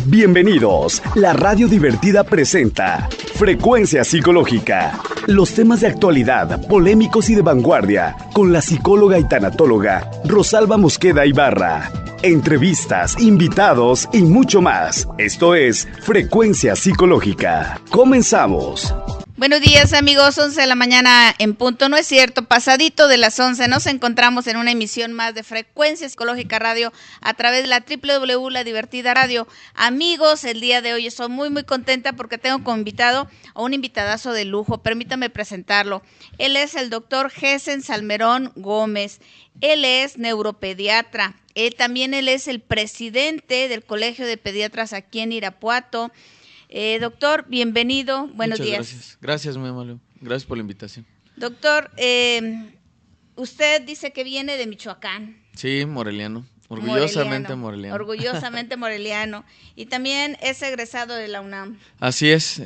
Bienvenidos. La radio divertida presenta Frecuencia Psicológica. Los temas de actualidad, polémicos y de vanguardia, con la psicóloga y tanatóloga Rosalba Mosqueda Ibarra. Entrevistas, invitados y mucho más. Esto es Frecuencia Psicológica. Comenzamos. Buenos días, amigos, 11 de la mañana en punto, no es cierto, pasadito de las 11, nos encontramos en una emisión más de Frecuencia Psicológica Radio a través de la www, La Divertida Radio. Amigos, el día de hoy estoy muy contenta porque tengo como invitado a un invitadazo de lujo, permítame presentarlo. Él es el doctor Gessen Salmerón Gómez, él es neuropediatra, él es el presidente del Colegio de Pediatras aquí en Irapuato. Doctor, bienvenido, buenos días. Muchas gracias, muy amable, gracias por la invitación. Doctor, usted dice que viene de Michoacán. Sí, moreliano, orgullosamente moreliano. Orgullosamente moreliano, y también es egresado de la UNAM. Así es,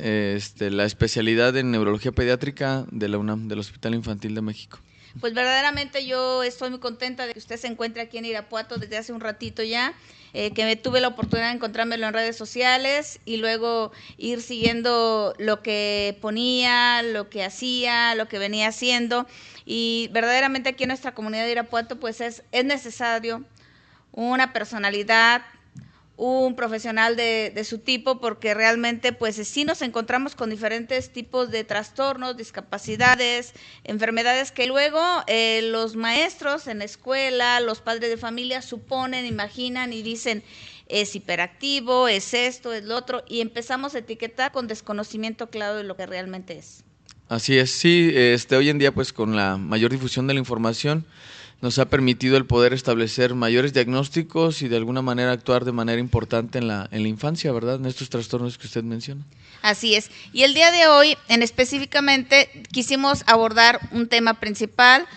la especialidad en neurología pediátrica de la UNAM, del Hospital Infantil de México. Pues verdaderamente yo estoy muy contenta de que usted se encuentre aquí en Irapuato desde hace un ratito ya, que tuve la oportunidad de encontrármelo en redes sociales y luego ir siguiendo lo que ponía, lo que hacía, lo que venía haciendo, y verdaderamente aquí en nuestra comunidad de Irapuato pues es necesario una personalidad, un profesional de su tipo, porque realmente pues sí nos encontramos con diferentes tipos de trastornos, discapacidades, enfermedades que luego los maestros en la escuela, los padres de familia suponen, imaginan y dicen es hiperactivo, es esto, es lo otro, y empezamos a etiquetar con desconocimiento claro de lo que realmente es. Así es, sí, hoy en día pues con la mayor difusión de la información nos ha permitido el poder establecer mayores diagnósticos y de alguna manera actuar de manera importante en la infancia, ¿verdad? En estos trastornos que usted menciona. Así es. Y el día de hoy, específicamente, quisimos abordar un tema principal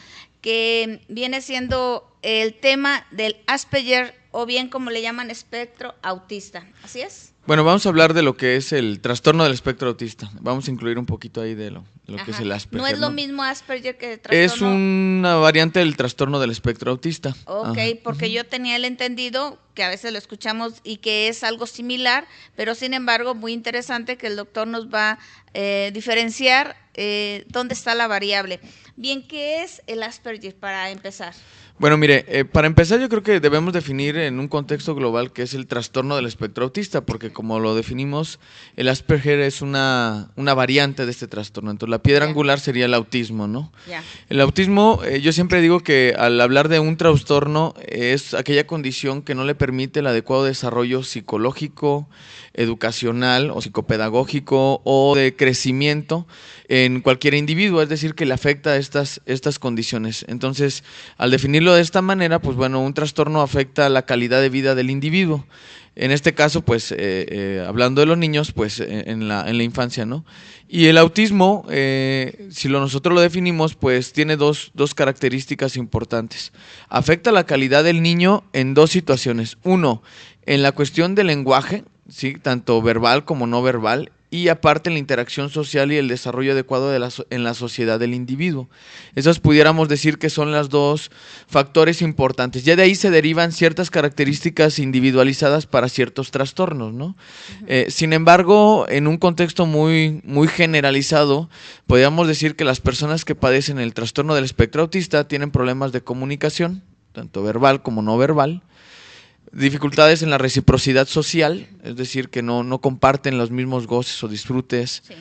que viene siendo el tema del Asperger, o bien como le llaman espectro autista. ¿Así es? Bueno, vamos a hablar de lo que es el trastorno del espectro autista. Vamos a incluir un poquito ahí de lo que es el Asperger. ¿No es lo mismo Asperger que el trastorno? Es una variante del trastorno del espectro autista. Ok, porque yo tenía el entendido, que a veces lo escuchamos y que es algo similar, pero sin embargo muy interesante que el doctor nos va a diferenciar dónde está la variable. Bien, ¿qué es el Asperger para empezar? Bueno, mire, para empezar yo creo que debemos definir en un contexto global qué es el trastorno del espectro autista, porque como lo definimos, el Asperger es una variante de este trastorno. Entonces la piedra angular sería el autismo, ¿no? El autismo, yo siempre digo que al hablar de un trastorno es aquella condición que no le permite el adecuado desarrollo psicológico, educacional o psicopedagógico o de crecimiento en cualquier individuo, es decir, que le afecta estas condiciones. Entonces, al definirlo de esta manera, pues bueno, un trastorno afecta la calidad de vida del individuo. En este caso, pues, hablando de los niños, pues, en la infancia, ¿no? Y el autismo, si nosotros lo definimos, pues, tiene dos características importantes. Afecta la calidad del niño en dos situaciones. Uno, en la cuestión del lenguaje, ¿sí? Tanto verbal como no verbal, y aparte la interacción social y el desarrollo adecuado en la sociedad del individuo. Esas pudiéramos decir que son los dos factores importantes. Ya de ahí se derivan ciertas características individualizadas para ciertos trastornos, ¿no? Sin embargo, en un contexto muy generalizado, podríamos decir que las personas que padecen el trastorno del espectro autista tienen problemas de comunicación, tanto verbal como no verbal, dificultades en la reciprocidad social, es decir, que no comparten los mismos goces o disfrutes, sí.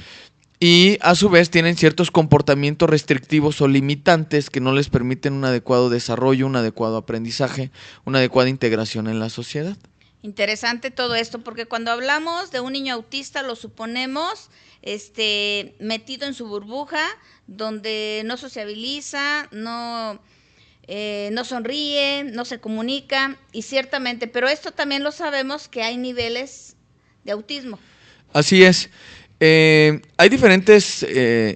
Y a su vez tienen ciertos comportamientos restrictivos o limitantes que no les permiten un adecuado desarrollo, un adecuado aprendizaje, una adecuada integración en la sociedad. Interesante todo esto, porque cuando hablamos de un niño autista lo suponemos metido en su burbuja, donde no sociabiliza, no sonríe, no se comunica, y ciertamente, pero esto también lo sabemos que hay niveles de autismo. Así es. Hay diferentes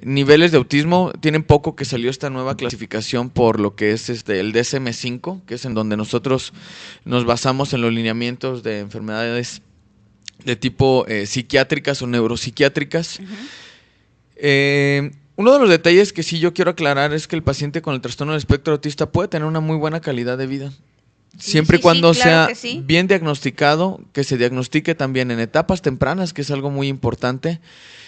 niveles de autismo. Tienen poco que salió esta nueva clasificación por lo que es el DSM-5, que es en donde nosotros nos basamos en los lineamientos de enfermedades de tipo psiquiátricas o neuropsiquiátricas. Uno de los detalles que sí yo quiero aclarar es que el paciente con el trastorno del espectro autista puede tener una muy buena calidad de vida. Siempre y Sí, cuando claro sea que sí. bien diagnosticado, que se diagnostique también en etapas tempranas, que es algo muy importante.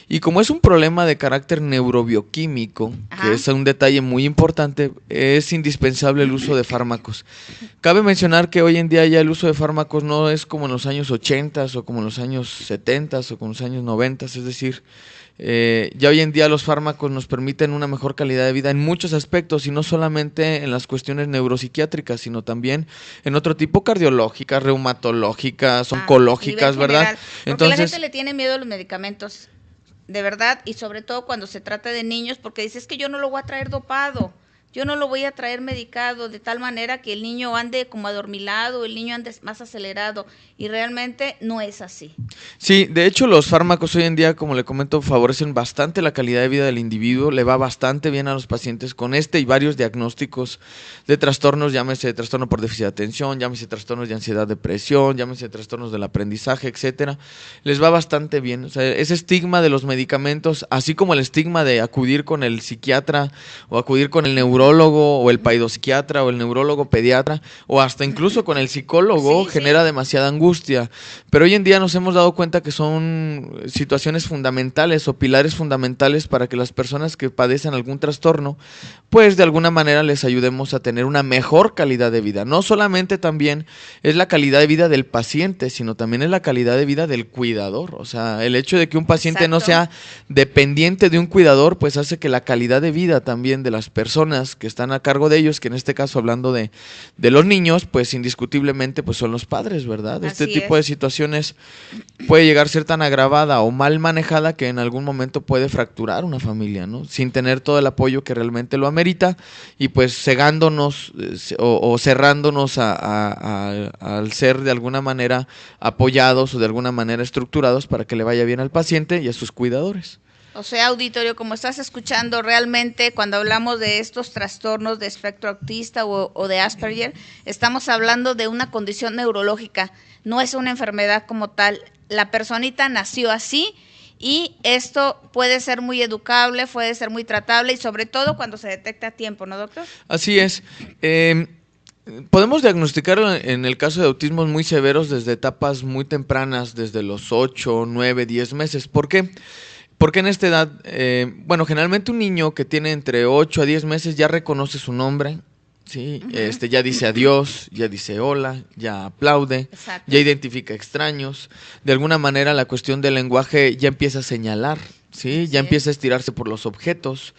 Y como es un problema de carácter neurobioquímico, que Ajá. es un detalle muy importante, es indispensable el uso de fármacos. Cabe mencionar que hoy en día ya el uso de fármacos no es como en los años 80 o como en los años 70 o como en los años 90, es decir, ya hoy en día los fármacos nos permiten una mejor calidad de vida en muchos aspectos y no solamente en las cuestiones neuropsiquiátricas, sino también en otro tipo cardiológicas, reumatológicas, A oncológicas, nivel ¿verdad? general. Porque la Entonces, gente le tiene miedo a los medicamentos, de verdad, y sobre todo cuando se trata de niños, porque dice, es que yo no lo voy a traer dopado, yo no lo voy a traer medicado, de tal manera que el niño ande como adormilado, el niño ande más acelerado, y realmente no es así. sí, de hecho los fármacos hoy en día, como le comento, favorecen bastante la calidad de vida del individuo, le va bastante bien a los pacientes con este y varios diagnósticos de trastornos, llámese trastorno por déficit de atención, llámese trastornos de ansiedad, depresión, llámese trastornos del aprendizaje, etcétera. Les va bastante bien. O sea, ese estigma de los medicamentos, así como el estigma de acudir con el psiquiatra o acudir con el neurólogo o el paidopsiquiatra o el neurólogo pediatra o hasta incluso con el psicólogo, Sí, genera sí. demasiada angustia. Pero hoy en día nos hemos dado cuenta que son situaciones fundamentales o pilares fundamentales para que las personas que padecen algún trastorno, pues de alguna manera les ayudemos a tener una mejor calidad de vida. No solamente también es la calidad de vida del paciente, sino también es la calidad de vida del cuidador. O sea, el hecho de que un paciente no Exacto. sea dependiente de un cuidador, pues hace que la calidad de vida también de las personas que están a cargo de ellos, que en este caso hablando de los niños, pues indiscutiblemente pues son los padres, ¿verdad? Este Así tipo de es. situaciones puede llegar a ser tan agravada o mal manejada que en algún momento puede fracturar una familia, ¿no? Sin tener todo el apoyo que realmente lo amerita y pues cegándonos o cerrándonos al ser de alguna manera apoyados o de alguna manera estructurados para que le vaya bien al paciente y a sus cuidadores. O sea, auditorio, como estás escuchando, realmente cuando hablamos de estos trastornos de espectro autista o de Asperger, estamos hablando de una condición neurológica, no es una enfermedad como tal. La personita nació así y esto puede ser muy educable, puede ser muy tratable y sobre todo cuando se detecta a tiempo, ¿no, doctor? Así es. Podemos diagnosticar en el caso de autismos muy severos desde etapas muy tempranas, desde los 8, 9, 10 meses. ¿Por qué? Porque en esta edad, bueno, generalmente un niño que tiene entre 8 a 10 meses ya reconoce su nombre, ¿sí? Ya dice adiós, ya dice hola, ya aplaude, Exacto. ya identifica extraños. De alguna manera la cuestión del lenguaje ya empieza a señalar, ¿sí? Ya Así empieza a es. estirarse por los objetos.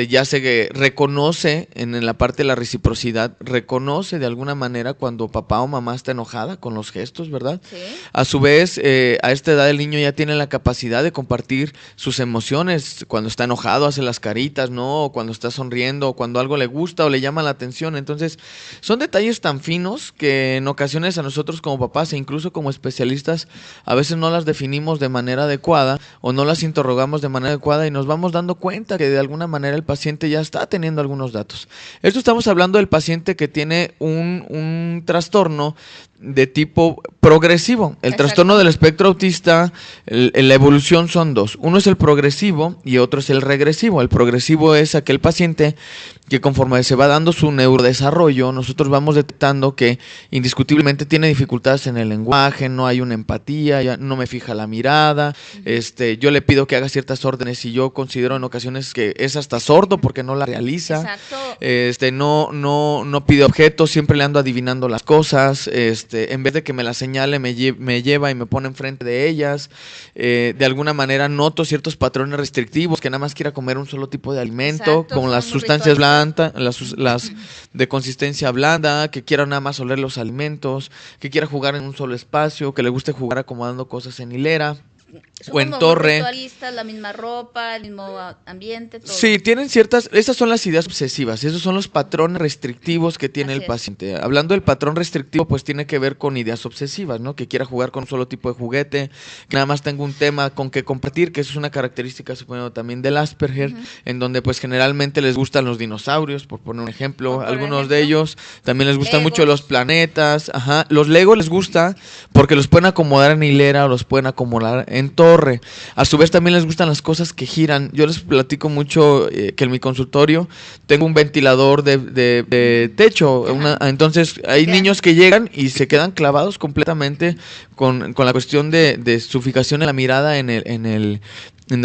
Ya se reconoce en la parte de la reciprocidad, reconoce de alguna manera cuando papá o mamá está enojada con los gestos, ¿verdad? Sí. A su vez, a esta edad el niño ya tiene la capacidad de compartir sus emociones. Cuando está enojado hace las caritas, ¿no? O cuando está sonriendo, o cuando algo le gusta o le llama la atención. Entonces, son detalles tan finos que en ocasiones a nosotros como papás e incluso como especialistas a veces no las definimos de manera adecuada o no las interrogamos de manera adecuada y nos vamos dando cuenta que de alguna manera el paciente ya está teniendo algunos datos. Esto estamos hablando del paciente que tiene un trastorno de tipo progresivo. El Exacto. trastorno del espectro autista, la evolución son dos. Uno es el progresivo y otro es el regresivo. El progresivo es aquel paciente que conforme se va dando su neurodesarrollo, nosotros vamos detectando que indiscutiblemente tiene dificultades en el lenguaje, no hay una empatía, ya no me fija la mirada, yo le pido que haga ciertas órdenes y yo considero en ocasiones que es hasta sordo porque no la realiza. Exacto. No pide objetos, siempre le ando adivinando las cosas, en vez de que me las señale, me lleva y me pone enfrente de ellas. De alguna manera noto ciertos patrones restrictivos, que nada más quiera comer un solo tipo de alimento, Exacto, como las son muy sustancias ritualistas. las de consistencia blanda, que quiera nada más oler los alimentos, que quiera jugar en un solo espacio, que le guste jugar acomodando cosas en hilera. Son O en como torre. ritualistas, la misma ropa, el mismo ambiente, todo. Sí, tienen esas son las ideas obsesivas, esos son los patrones restrictivos que tiene Así el es. paciente. Hablando del patrón restrictivo, pues tiene que ver con ideas obsesivas, ¿no? Que quiera jugar con un solo tipo de juguete, que nada más tenga un tema con que compartir, que eso es una característica, supongo, también del Asperger, en donde pues generalmente les gustan los dinosaurios, por poner un ejemplo. Por poner Algunos ejemplo. de ellos también les gustan mucho Legos. los planetas, ajá. Los Legos les gusta porque los pueden acomodar en hilera o los pueden acomodar en torre. torre. A su vez también les gustan las cosas que giran. Yo les platico mucho que en mi consultorio tengo un ventilador de techo. Entonces hay niños que llegan y se quedan clavados completamente con la cuestión de su fijación en la mirada en el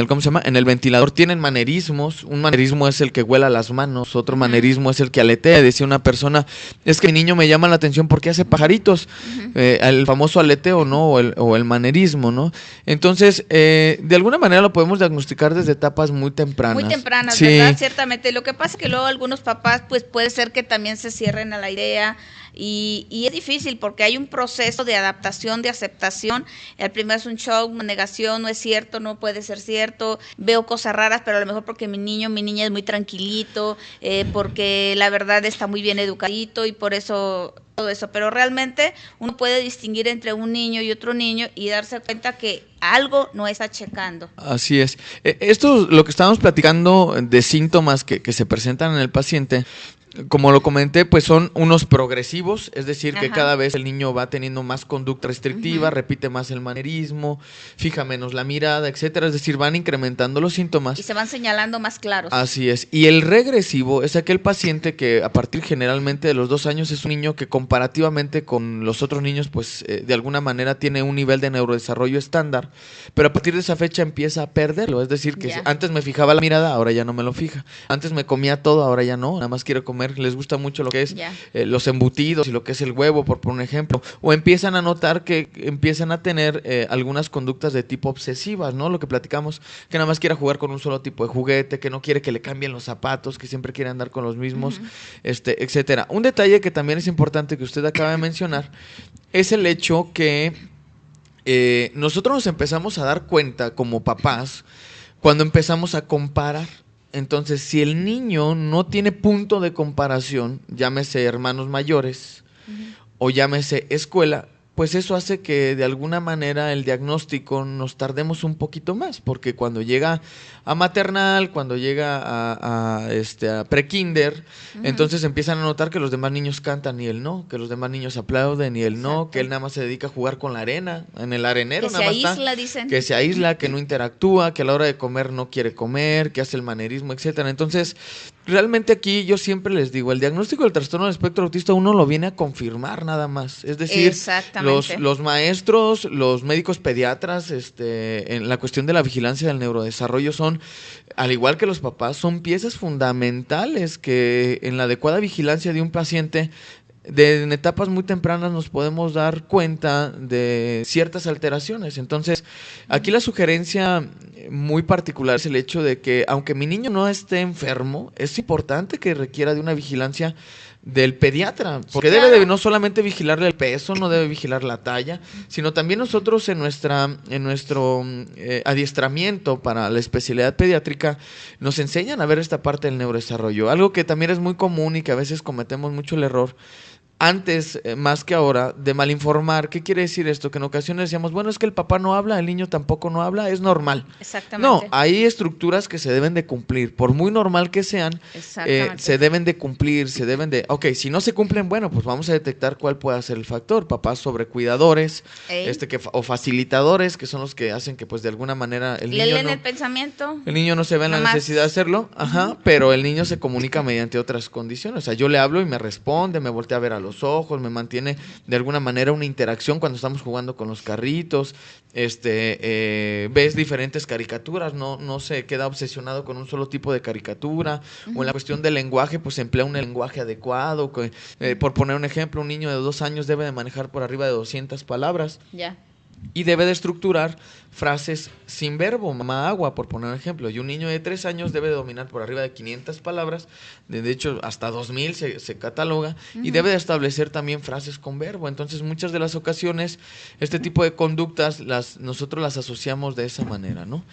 ¿cómo se llama? En el ventilador. Tienen manerismos. Un manerismo es el que huela las manos, otro manerismo es el que aletea. Decía una persona, es que mi niño me llama la atención porque hace pajaritos. El famoso aleteo, ¿no? O el manerismo, ¿no? Entonces, de alguna manera lo podemos diagnosticar desde etapas muy tempranas. Muy tempranas, sí. ¿verdad? Ciertamente. Lo que pasa es que luego algunos papás, pues puede ser que también se cierren a la idea. Y es difícil porque hay un proceso de adaptación, de aceptación. El primero es un shock, una negación, no es cierto, no puede ser cierto. Veo cosas raras, pero a lo mejor porque mi niña es muy tranquilito, porque la verdad está muy bien educadito y por eso todo eso. Pero realmente uno puede distinguir entre un niño y otro niño y darse cuenta que algo no está checando. Así es. Esto, lo que estábamos platicando de síntomas que se presentan en el paciente, como lo comenté, pues son unos progresivos, es decir, que cada vez el niño va teniendo más conducta restrictiva, repite más el manerismo, fija menos la mirada, etcétera, es decir, van incrementando los síntomas. Y se van señalando más claros. Así es. Y el regresivo es aquel paciente que a partir generalmente de los 2 años es un niño que comparativamente con los otros niños, pues de alguna manera tiene un nivel de neurodesarrollo estándar, pero a partir de esa fecha empieza a perderlo, es decir, que antes me fijaba la mirada, ahora ya no me lo fija. Antes me comía todo, ahora ya no, nada más quiere comer. Les gusta mucho lo que es los embutidos y lo que es el huevo, por poner un ejemplo. O empiezan a notar que empiezan a tener algunas conductas de tipo obsesivas, ¿no? Lo que platicamos, que nada más quiere jugar con un solo tipo de juguete, que no quiere que le cambien los zapatos, que siempre quiere andar con los mismos, etcétera. Un detalle que también es importante que usted acaba de mencionar es el hecho que nosotros nos empezamos a dar cuenta como papás cuando empezamos a comparar. Entonces, si el niño no tiene punto de comparación, llámese hermanos mayores o llámese escuela, pues eso hace que de alguna manera el diagnóstico nos tardemos un poquito más, porque cuando llega a maternal, cuando llega a prekinder, entonces empiezan a notar que los demás niños cantan y él no, que los demás niños aplauden y él no, que él nada más se dedica a jugar con la arena, en el arenero nada más está, que se aísla, que no interactúa, que a la hora de comer no quiere comer, que hace el manerismo, etcétera. Entonces, realmente aquí yo siempre les digo, el diagnóstico del trastorno del espectro autista uno lo viene a confirmar nada más, es decir, los maestros, los médicos pediatras, en la cuestión de la vigilancia del neurodesarrollo son, al igual que los papás, son piezas fundamentales que en la adecuada vigilancia de un paciente en etapas muy tempranas nos podemos dar cuenta de ciertas alteraciones. Entonces, aquí la sugerencia muy particular es el hecho de que, aunque mi niño no esté enfermo, es importante que requiera de una vigilancia del pediatra, porque debe de no solamente vigilarle el peso, no debe vigilar la talla, sino también nosotros en nuestro adiestramiento para la especialidad pediátrica nos enseñan a ver esta parte del neurodesarrollo, algo que también es muy común y que a veces cometemos mucho el error. Antes, más que ahora, de malinformar. ¿Qué quiere decir esto? Que en ocasiones decíamos, bueno, es que el papá no habla, el niño tampoco no habla, es normal. Exactamente. No, hay estructuras que se deben de cumplir. Por muy normal que sean, se deben de cumplir, ok, si no se cumplen, bueno, pues vamos a detectar cuál puede ser el factor. Papás sobrecuidadores, o facilitadores, que son los que hacen que, pues, de alguna manera el niño leen el pensamiento. El niño no se ve en la necesidad de hacerlo, pero el niño se comunica mediante otras condiciones. O sea, yo le hablo y me responde, me voltea a ver a los ojos, me mantiene de alguna manera una interacción cuando estamos jugando con los carritos, ves diferentes caricaturas, no se queda obsesionado con un solo tipo de caricatura, o en la cuestión del lenguaje, pues emplea un lenguaje adecuado, por poner un ejemplo, un niño de 2 años debe de manejar por arriba de 200 palabras. Y debe de estructurar frases sin verbo, mamá, agua, por poner un ejemplo. Y un niño de 3 años debe de dominar por arriba de 500 palabras, de hecho hasta 2000 se cataloga, y debe de establecer también frases con verbo. Entonces, muchas de las ocasiones, este tipo de conductas nosotros las asociamos de esa manera, ¿no?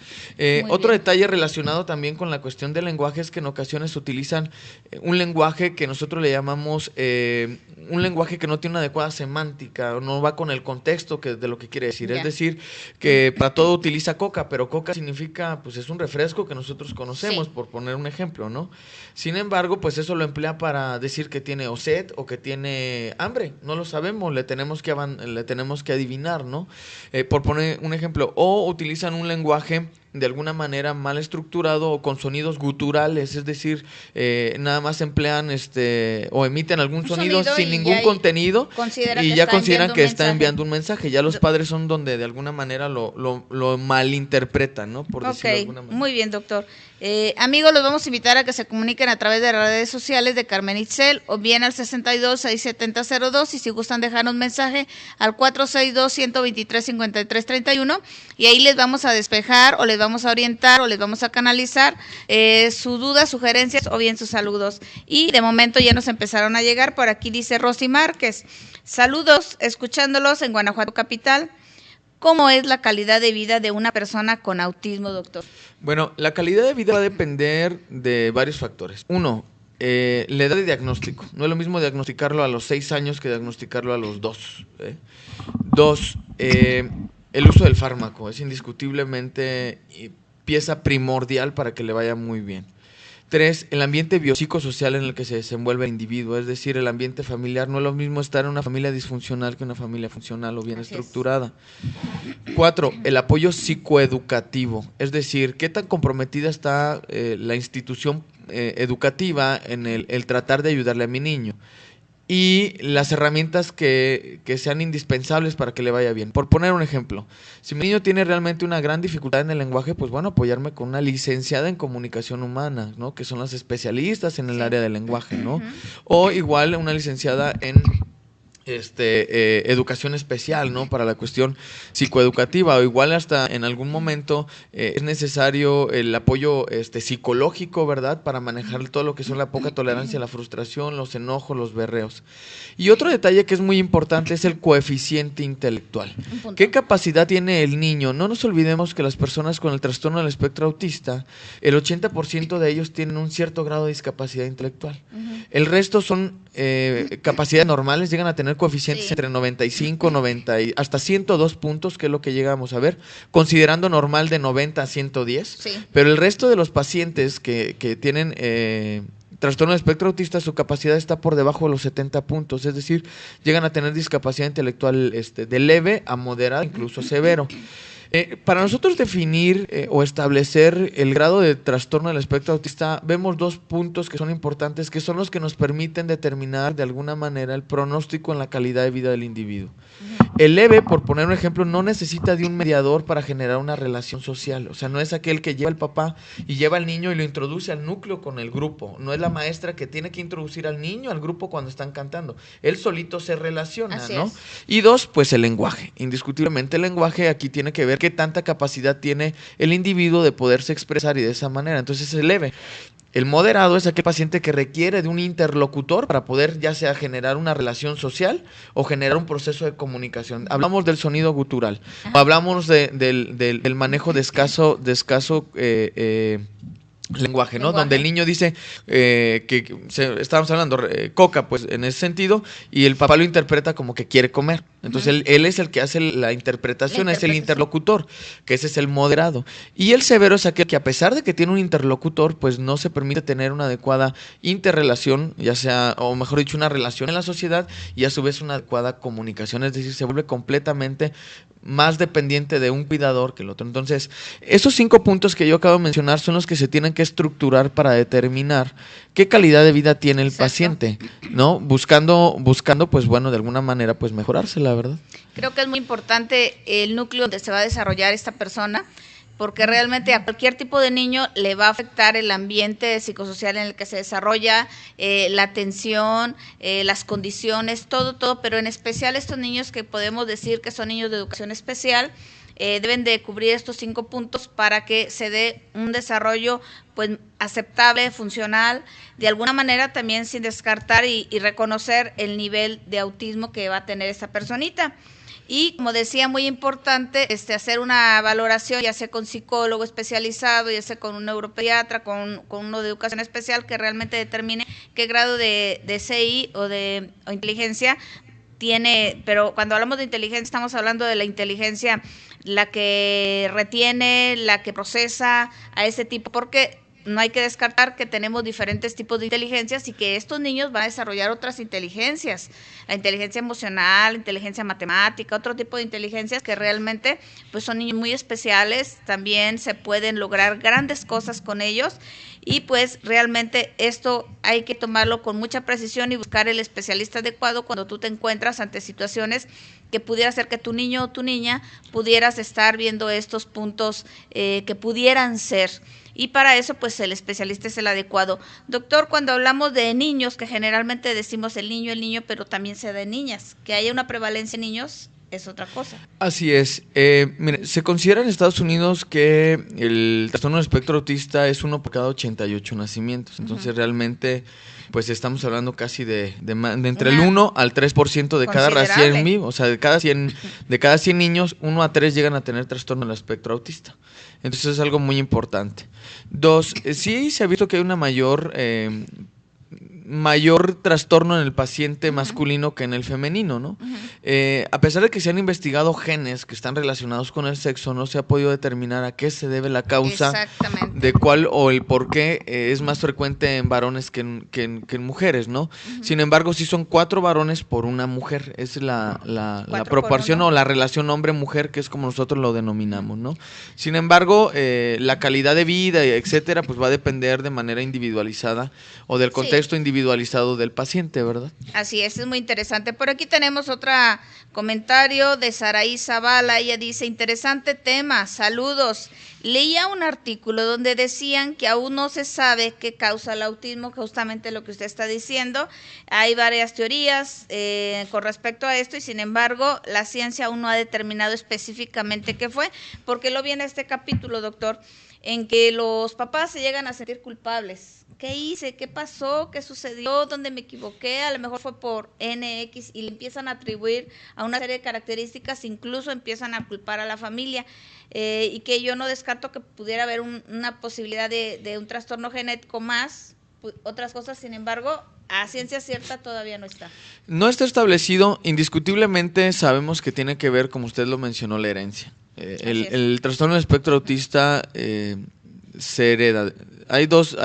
Otro detalle relacionado también con la cuestión del lenguaje es que en ocasiones utilizan un lenguaje que nosotros le llamamos un lenguaje que no tiene una adecuada semántica, no va con el contexto de lo que quiere decir. decir. Es decir, que para todo utiliza coca, pero coca significa, pues es un refresco que nosotros conocemos, por poner un ejemplo, ¿no? Sin embargo, pues eso lo emplea para decir que tiene o sed o que tiene hambre. No lo sabemos, le tenemos que adivinar, ¿no? Por poner un ejemplo, o utilizan un lenguaje de alguna manera mal estructurado o con sonidos guturales, es decir, nada más emplean o emiten algún sonido sin ningún contenido y ya consideran que está enviando un mensaje. Ya los padres son donde de alguna manera lo malinterpretan, ¿no? Por decirlo de alguna manera. Muy bien, doctor. Amigos, los vamos a invitar a que se comuniquen a través de las redes sociales de Carmen Itzel o bien al 62-670-02 y si gustan dejar un mensaje al 462-123-5331 y ahí les vamos a despejar o les vamos a orientar o les vamos a canalizar sus dudas, sugerencias o bien sus saludos. Y de momento ya nos empezaron a llegar, por aquí dice Rosy Márquez, saludos, escuchándolos en Guanajuato Capital. ¿Cómo es la calidad de vida de una persona con autismo, doctor? Bueno, la calidad de vida va a depender de varios factores. Uno, la edad de diagnóstico. No es lo mismo diagnosticarlo a los 6 años que diagnosticarlo a los 2. Dos, el uso del fármaco es indiscutiblemente pieza primordial para que le vaya muy bien. 3, el ambiente biopsicosocial en el que se desenvuelve el individuo, es decir, el ambiente familiar. No es lo mismo estar en una familia disfuncional que una familia funcional o bien estructurada. 4, el apoyo psicoeducativo, es decir, qué tan comprometida está la institución educativa en el tratar de ayudarle a mi niño. Y las herramientas que sean indispensables para que le vaya bien. Por poner un ejemplo, si mi niño tiene realmente una gran dificultad en el lenguaje, pues bueno, apoyarme con una licenciada en comunicación humana, ¿no? Que son las especialistas en el área del lenguaje, ¿no? O igual una licenciada en educación especial, ¿no? Para la cuestión psicoeducativa, o igual hasta en algún momento es necesario el apoyo psicológico, ¿verdad? Para manejar todo lo que son la poca tolerancia a la frustración, los enojos, los berreos. Y otro detalle que es muy importante es el coeficiente intelectual. ¿Qué capacidad tiene el niño? No nos olvidemos que las personas con el trastorno del espectro autista, el 80% de ellos tienen un cierto grado de discapacidad intelectual. El resto son capacidades normales, llegan a tener coeficientes entre 95, 90 y hasta 102 puntos, que es lo que llegamos a ver, considerando normal de 90 a 110, pero el resto de los pacientes que tienen trastorno de espectro autista, su capacidad está por debajo de los 70 puntos, es decir, llegan a tener discapacidad intelectual de leve a moderada, incluso severo. Para nosotros definir o establecer el grado de trastorno del espectro autista, vemos 2 puntos que son importantes, que son los que nos permiten determinar de alguna manera el pronóstico en la calidad de vida del individuo. El leve, por poner un ejemplo, no necesita de un mediador para generar una relación social. O sea, no es aquel que lleva al papá y lleva al niño y lo introduce al núcleo con el grupo. No es la maestra que tiene que introducir al niño al grupo cuando están cantando. Él solito se relaciona, ¿no? Y 2, pues el lenguaje. Indiscutiblemente el lenguaje aquí tiene que ver qué tanta capacidad tiene el individuo de poderse expresar y de esa manera. Entonces es leve. El moderado es aquel paciente que requiere de un interlocutor para poder ya sea generar una relación social o generar un proceso de comunicación. Hablamos del sonido gutural, o hablamos del manejo de escaso lenguaje, ¿no? Donde el niño dice estábamos hablando coca, pues en ese sentido, y el papá lo interpreta como que quiere comer. Entonces él es el que hace la interpretación, es el interlocutor, que ese es el moderado. Y el severo es aquel que, a pesar de que tiene un interlocutor, pues no se permite tener una adecuada interrelación, ya sea, o mejor dicho, una relación en la sociedad y a su vez una adecuada comunicación, es decir, se vuelve completamente más dependiente de un cuidador que el otro. Entonces, esos 5 puntos que yo acabo de mencionar son los que se tienen que estructurar para determinar qué calidad de vida tiene el paciente, ¿no? Buscando, pues bueno, de alguna manera, pues mejorarse, la verdad. Creo que es muy importante el núcleo donde se va a desarrollar esta persona, porque realmente a cualquier tipo de niño le va a afectar el ambiente psicosocial en el que se desarrolla, la atención, las condiciones, todo, pero en especial estos niños que podemos decir que son niños de educación especial, deben de cubrir estos 5 puntos para que se dé un desarrollo pues aceptable, funcional, de alguna manera también sin descartar y reconocer el nivel de autismo que va a tener esta personita. Y como decía, muy importante hacer una valoración, ya sea con psicólogo especializado, ya sea con un neuropediatra, con uno de educación especial que realmente determine qué grado de CI o inteligencia pero cuando hablamos de inteligencia estamos hablando de la inteligencia, la que retiene, la que procesa a ese tipo, porque no hay que descartar que tenemos diferentes tipos de inteligencias y que estos niños van a desarrollar otras inteligencias, la inteligencia emocional, la inteligencia matemática, otro tipo de inteligencias que realmente pues son niños muy especiales, también se pueden lograr grandes cosas con ellos y pues realmente esto hay que tomarlo con mucha precisión y buscar el especialista adecuado cuando tú te encuentras ante situaciones que pudiera ser que tu niño o tu niña pudieras estar viendo estos puntos que pudieran ser. Y para eso, pues, el especialista es el adecuado. Doctor, cuando hablamos de niños, que generalmente decimos el niño, pero también se da en niñas, que haya una prevalencia en niños es otra cosa. Así es. Mire, se considera en Estados Unidos que el trastorno del espectro autista es 1 por cada 88 nacimientos. Entonces, realmente, pues, estamos hablando casi de entre el 1 al 3% de cada recién vivo. O sea, de cada 100 niños, 1 a 3 llegan a tener trastorno del espectro autista. Entonces es algo muy importante. 2, sí se ha visto que hay una mayor trastorno en el paciente masculino que en el femenino, ¿no? A pesar de que se han investigado genes que están relacionados con el sexo, no se ha podido determinar a qué se debe la causa de cuál o el por qué es más frecuente en varones que en mujeres, ¿no? Sin embargo, sí son 4 varones por una mujer. Es la proporción o la relación hombre-mujer, que es como nosotros lo denominamos, ¿no? Sin embargo, la calidad de vida, etcétera, pues va a depender de manera individualizada o del contexto individualizado del paciente, ¿verdad? Así es muy interesante. Por aquí tenemos otro comentario de Saraí Zavala. Ella dice, interesante tema, saludos. Leía un artículo donde decían que aún no se sabe qué causa el autismo, justamente lo que usted está diciendo. Hay varias teorías con respecto a esto y sin embargo la ciencia aún no ha determinado específicamente qué fue, porque lo viene este capítulo, doctor, en que los papás se llegan a sentir culpables. ¿Qué hice? ¿Qué pasó? ¿Qué sucedió? ¿Dónde me equivoqué? A lo mejor fue por NX y le empiezan a atribuir a una serie de características, incluso empiezan a culpar a la familia y que yo no descarto que pudiera haber una posibilidad de un trastorno genético más, otras cosas, sin embargo, a ciencia cierta todavía no está. No está establecido, indiscutiblemente sabemos que tiene que ver, como usted lo mencionó, la herencia. El trastorno del espectro autista se hereda. Hay dos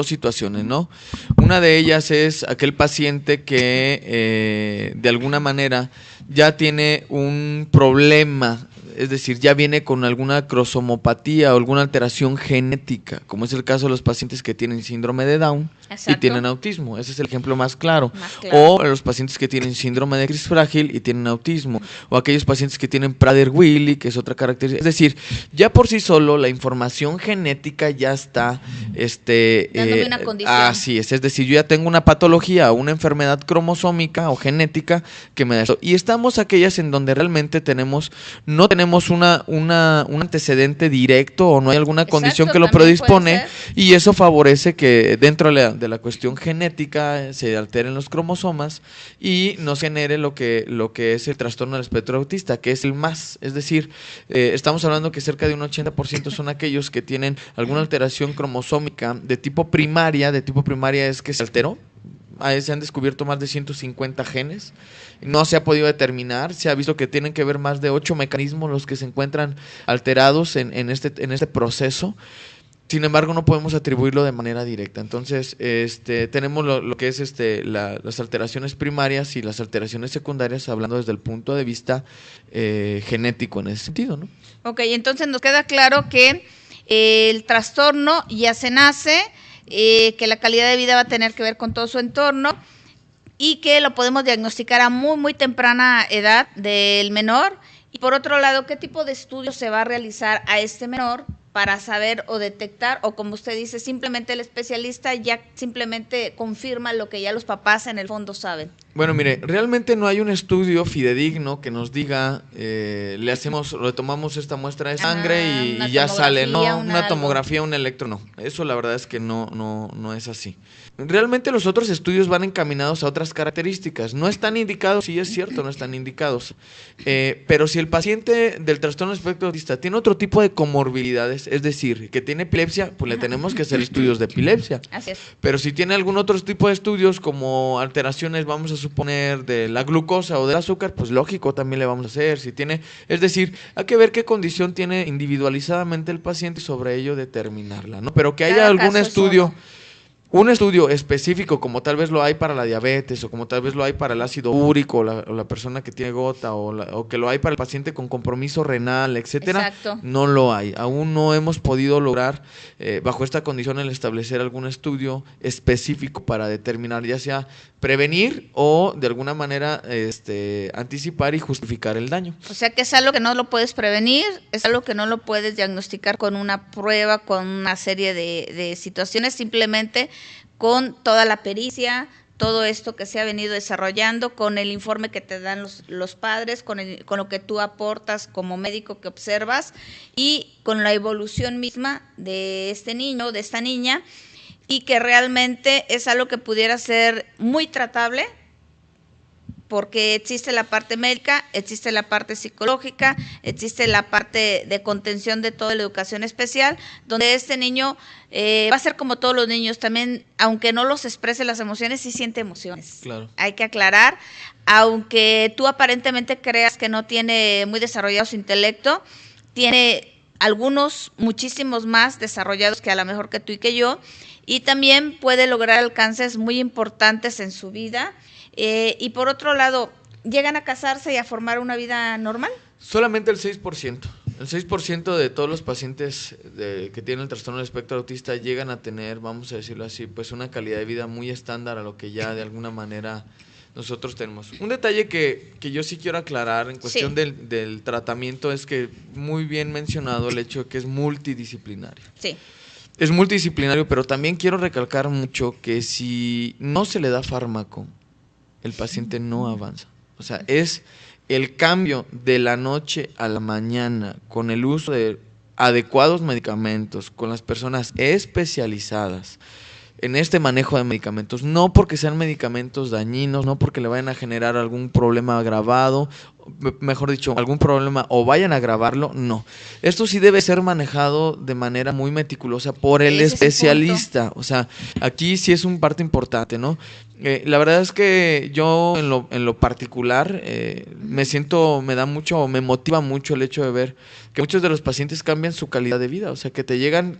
situaciones, ¿no? Una de ellas es aquel paciente que de alguna manera ya tiene un problema, es decir, ya viene con alguna cromosomopatía o alguna alteración genética, como es el caso de los pacientes que tienen síndrome de Down. Exacto. Y tienen autismo. Ese es el ejemplo más claro. O los pacientes que tienen síndrome de X frágil y tienen autismo. O aquellos pacientes que tienen Prader-Willi, que es otra característica. Es decir, ya por sí solo la información genética ya está dándome una condición. Así es decir, yo ya tengo una patología o una enfermedad cromosómica o genética que me da eso. Y estamos aquellas en donde realmente no tenemos un antecedente directo o no hay alguna condición que lo predispone y eso favorece que dentro de la cuestión genética se alteren los cromosomas y nos genere lo que es el trastorno del espectro autista, que es el más, es decir, estamos hablando que cerca de un 80% son aquellos que tienen alguna alteración cromosómica de tipo primaria es que se alteró. Se han descubierto más de 150 genes, no se ha podido determinar, se ha visto que tienen que ver más de 8 mecanismos los que se encuentran alterados en este proceso. Sin embargo, no podemos atribuirlo de manera directa. Entonces, tenemos lo que es las alteraciones primarias y las alteraciones secundarias, hablando desde el punto de vista genético en ese sentido, ¿no? Ok, entonces nos queda claro que el trastorno ya se nace, que la calidad de vida va a tener que ver con todo su entorno y que lo podemos diagnosticar a muy, muy temprana edad del menor. Y por otro lado, ¿qué tipo de estudios se va a realizar a este menor para saber o detectar, o como usted dice, simplemente el especialista ya simplemente confirma lo que ya los papás en el fondo saben? Bueno, mire, realmente no hay un estudio fidedigno que nos diga, le tomamos esta muestra de sangre y ya sale, ¿no? Una tomografía, un electro, no. Eso la verdad es que no es así. Realmente los otros estudios van encaminados a otras características. No están indicados, sí es cierto, no están indicados. Pero si el paciente del trastorno del espectro autista tiene otro tipo de comorbilidades, es decir, que tiene epilepsia, pues le tenemos que hacer estudios de epilepsia. Así es. Pero si tiene algún otro tipo de estudios como alteraciones, vamos a suponer, de la glucosa o del azúcar, pues lógico, también le vamos a hacer. Si tiene, es decir, hay que ver qué condición tiene individualizadamente el paciente y sobre ello determinarla, ¿no? Pero que haya Cada algún caso es estudio, uno. un estudio específico, como tal vez lo hay para la diabetes, o como tal vez lo hay para el ácido úrico, o la persona que tiene gota, o que lo hay para el paciente con compromiso renal, etcétera, Exacto. no lo hay. Aún no hemos podido lograr, bajo esta condición, el establecer algún estudio específico para determinar, ya sea prevenir o de alguna manera anticipar y justificar el daño. O sea que es algo que no lo puedes prevenir, es algo que no lo puedes diagnosticar con una prueba, con una serie de situaciones, simplemente con toda la pericia, todo esto que se ha venido desarrollando, con el informe que te dan los padres, con lo que tú aportas como médico que observas y con la evolución misma de este niño, de esta niña, y que realmente es algo que pudiera ser muy tratable, porque existe la parte médica, existe la parte psicológica, existe la parte de contención de toda la educación especial, donde este niño va a ser como todos los niños, también, aunque no los exprese las emociones, sí siente emociones. Claro. Hay que aclarar, aunque tú aparentemente creas que no tiene muy desarrollado su intelecto, tiene algunos, muchísimos más desarrollados que a lo mejor que tú y que yo, y también puede lograr alcances muy importantes en su vida. Y por otro lado, ¿llegan a casarse y a formar una vida normal? Solamente el 6%. El 6% de todos los pacientes que tienen el trastorno del espectro autista llegan a tener, vamos a decirlo así, pues una calidad de vida muy estándar a lo que ya de alguna manera nosotros tenemos. Un detalle que yo sí quiero aclarar en cuestión del tratamiento es que muy bien mencionado el hecho de que es multidisciplinario. Sí. Es multidisciplinario, pero también quiero recalcar mucho que si no se le da fármaco, el paciente no avanza. O sea, es el cambio de la noche a la mañana con el uso de adecuados medicamentos, con las personas especializadas en este manejo de medicamentos, no porque sean medicamentos dañinos, no porque le vayan a generar algún problema agravado, mejor dicho, algún problema o vayan a agravarlo, no. Esto sí debe ser manejado de manera muy meticulosa por el especialista. O sea, aquí sí es un parte importante, ¿no? La verdad es que yo en lo particular me motiva mucho el hecho de ver que muchos de los pacientes cambian su calidad de vida, o sea, que